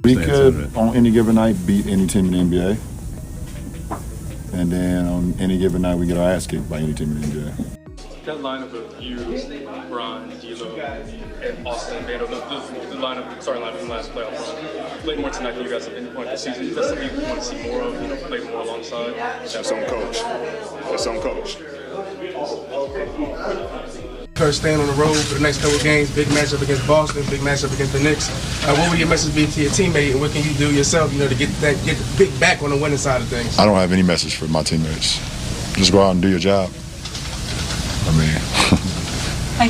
We could, on any given night, beat any team in the NBA. And then on any given night, we get our ass kicked by any team in the NBA. That lineup of you, Brian, D'Lo, and Austin, Vando, the lineup from last playoff run, played more tonight than you guys at any point this season. Is that something you want to see more of, play more alongside? That's on coach. That's on coach. Kurt staying on the road for the next couple of games, big matchup against Boston, big matchup against the Knicks. What would your message be to your teammate, and what can you do yourself, to get the big back on the winning side of things? I don't have any message for my teammates. Just go out and do your job. I mean,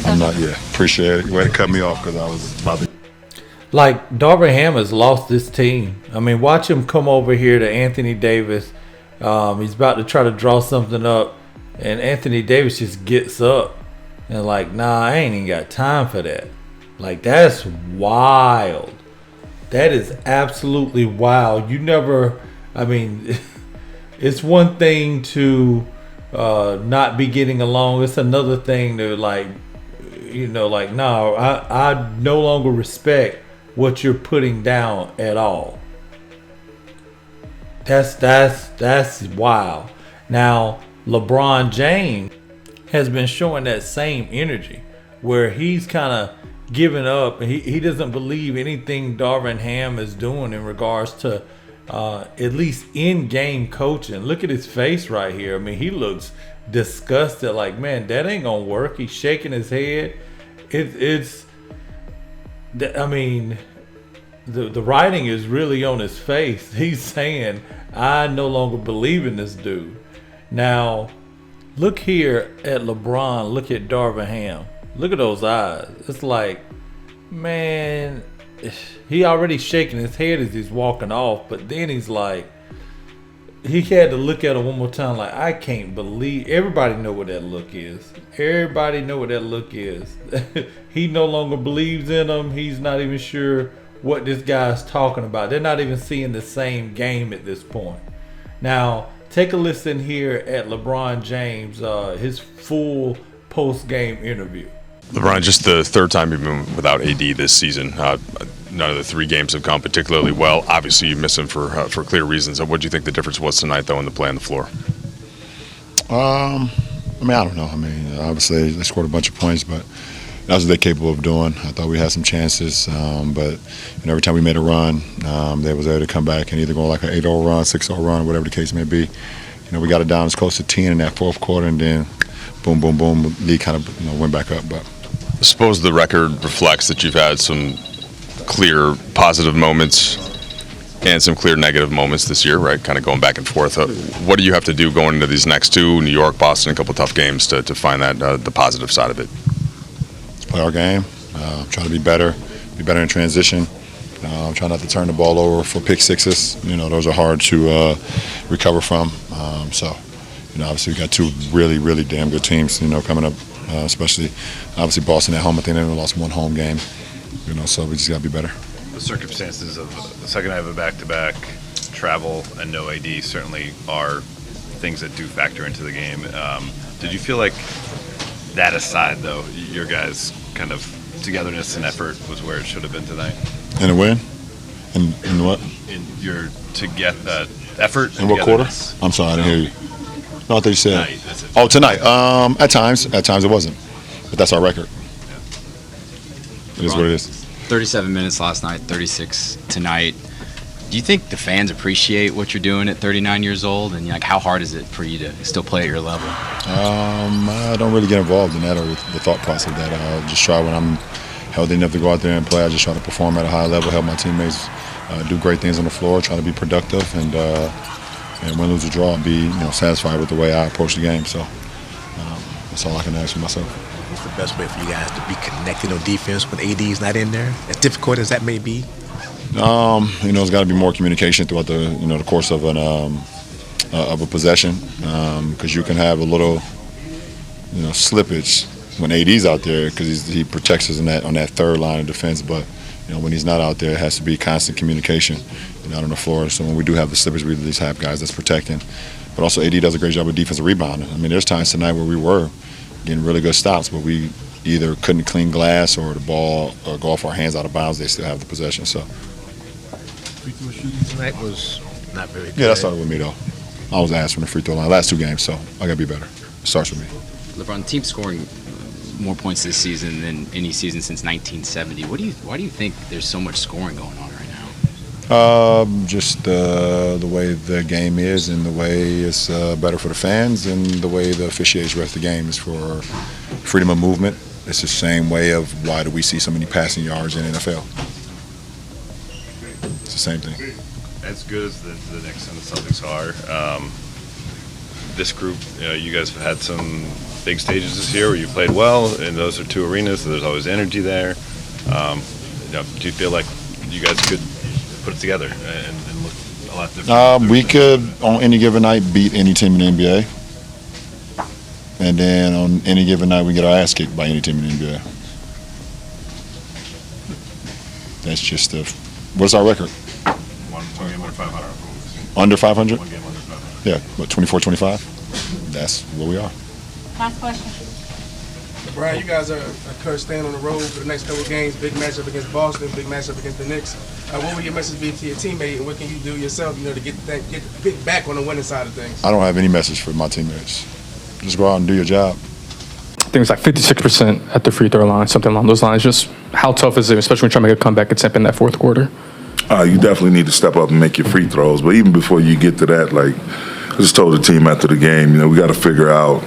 I'm not, appreciate it. Way to cut me off because I was about to. Like, Darvin Ham has lost this team. I mean, watch him come over here to Anthony Davis. He's about to try to draw something up, and Anthony Davis just gets up. And like, nah, I ain't even got time for that. Like, that's wild. That is absolutely wild. You never, I mean, it's one thing to not be getting along. It's another thing to no, I no longer respect what you're putting down at all. That's wild. Now, LeBron James has been showing that same energy where he's kind of giving up and he doesn't believe anything Darvin Ham is doing in regards to at least in-game coaching. Look at his face right here. I mean, he looks disgusted, like, man, that ain't gonna work. He's shaking his head. I mean, the writing is really on his face. He's saying, I no longer believe in this dude. Now, look here at LeBron. Look at Darvin Ham. Look at those eyes. It's like, man, he already shaking his head as he's walking off. But then he's like, he had to look at it one more time. Like, I can't believe. Everybody know what that look is. Everybody know what that look is. He no longer believes in him. He's not even sure what this guy's talking about. They're not even seeing the same game at this point. Now, take a listen here at LeBron James, his full post-game interview. LeBron, just the third time you've been without AD this season. None of the three games have gone particularly well. Obviously, you miss him for clear reasons. What do you think the difference was tonight, though, in the play on the floor? I don't know. I mean, obviously they scored a bunch of points, but that's what they're capable of doing. I thought we had some chances, but every time we made a run, they was able to come back and either go like an 8-0 run, 6-0 run, whatever the case may be. We got it down as close to 10 in that fourth quarter, and then boom, boom, boom, league kind of went back up. But I suppose the record reflects that you've had some clear positive moments and some clear negative moments this year, right? Kind of going back and forth. What do you have to do going into these next two, New York, Boston, a couple tough games to find that the positive side of it? Play our game, try to be better in transition. Try not to turn the ball over for pick sixes. Those are hard to recover from. Obviously we got two really, really damn good teams, coming up, especially obviously Boston at home. I think they only lost one home game, so we just got to be better. The circumstances of the second half of a back-to-back, travel and no AD certainly are things that do factor into the game. Did you feel like that aside, though, your guys' kind of togetherness and effort was where it should have been tonight? In a win? In what? In your effort. In what quarter? I'm sorry, I didn't hear you. No, I thought you said. Tonight. At times it wasn't, but that's our record. Yeah. It is what it is. 37 minutes last night, 36 tonight. Do you think the fans appreciate what you're doing at 39 years old, and how hard is it for you to still play at your level? I don't really get involved in that or the thought process of that. I'll just try when I'm healthy enough to go out there and play. I just try to perform at a high level, help my teammates do great things on the floor, try to be productive, and win, lose, or draw, be satisfied with the way I approach the game. So that's all I can ask for myself. What's the best way for you guys to be connected on defense when AD's not in there? As difficult as that may be. There's got to be more communication throughout the course of a possession, because you can have a little slippage when AD's out there because he protects us on that third line of defense. But when he's not out there, it has to be constant communication out on the floor. So when we do have the slippage, we at least have guys that's protecting. But also AD does a great job of defensive rebounding. I mean, there's times tonight where we were getting really good stops, but we either couldn't clean glass or the ball or go off our hands out of bounds. They still have the possession. So free throw shooting tonight was not very good. Yeah, that started with me, though. I was asked from the free throw line last 2 games, so I got to be better. It starts with me. LeBron, team scoring more points this season than any season since 1970. Why do you think there's so much scoring going on right now? Just the way the game is and the way it's better for the fans and the way the officiates rest the game is for freedom of movement. It's the same way of why do we see so many passing yards in NFL. It's the same thing. As good as the Knicks and the Celtics are, this group, you guys have had some big stages this year where you played well, and those are 2 arenas, so there's always energy there. Do you feel like you guys could put it together and look a lot different? We could, on any given night, beat any team in the NBA. And then on any given night, we get our ass kicked by any team in the NBA. That's just what's our record? One game under 500. Under 500? One game under 500. Yeah, what, 24, 25? That's where we are. Last question. Brian, you guys are current staying on the road for the next couple of games. Big matchup against Boston, big matchup against the Knicks. What would your message be to your teammate, and what can you do yourself, to get back on the winning side of things? I don't have any message for my teammates. Just go out and do your job. I think it's like 56% at the free throw line, something along those lines. Just how tough is it, especially when you're trying to make a comeback at Temp in that fourth quarter? You definitely need to step up and make your free throws. But even before you get to that, I just told the team after the game, we got to figure out,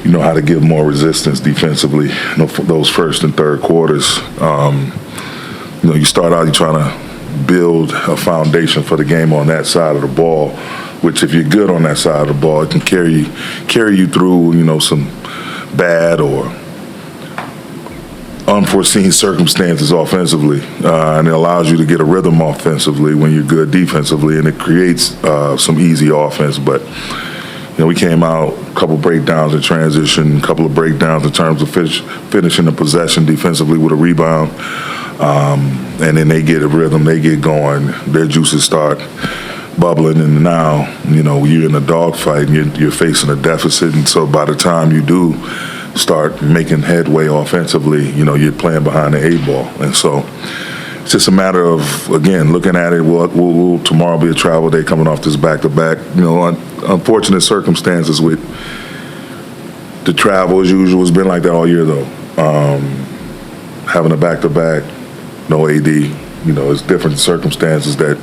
how to give more resistance defensively. For those first and third quarters, you start out, you're trying to build a foundation for the game on that side of the ball, which if you're good on that side of the ball, it can carry you through, some bad or unforeseen circumstances offensively, and it allows you to get a rhythm offensively when you're good defensively, and it creates some easy offense. But we came out a couple breakdowns in transition, a couple of breakdowns in terms of finishing the possession defensively with a rebound, and then they get a rhythm, they get going, their juices start bubbling, and now you're in a dogfight and you're facing a deficit, and so by the time you do start making headway offensively, you're playing behind the 8 ball. And so it's just a matter of, again, looking at it. Will tomorrow be a travel day coming off this back-to-back? Unfortunate circumstances with the travel as usual. It's been like that all year, though. Having a back-to-back, no AD, it's different circumstances that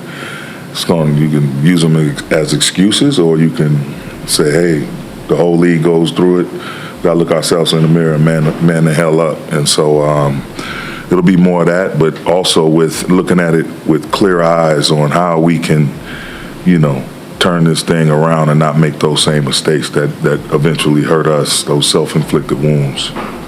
you can use them as excuses, or you can say, hey, the whole league goes through it. Got to look ourselves in the mirror and man the hell up. And so it'll be more of that, but also with looking at it with clear eyes on how we can, turn this thing around and not make those same mistakes that eventually hurt us, those self-inflicted wounds.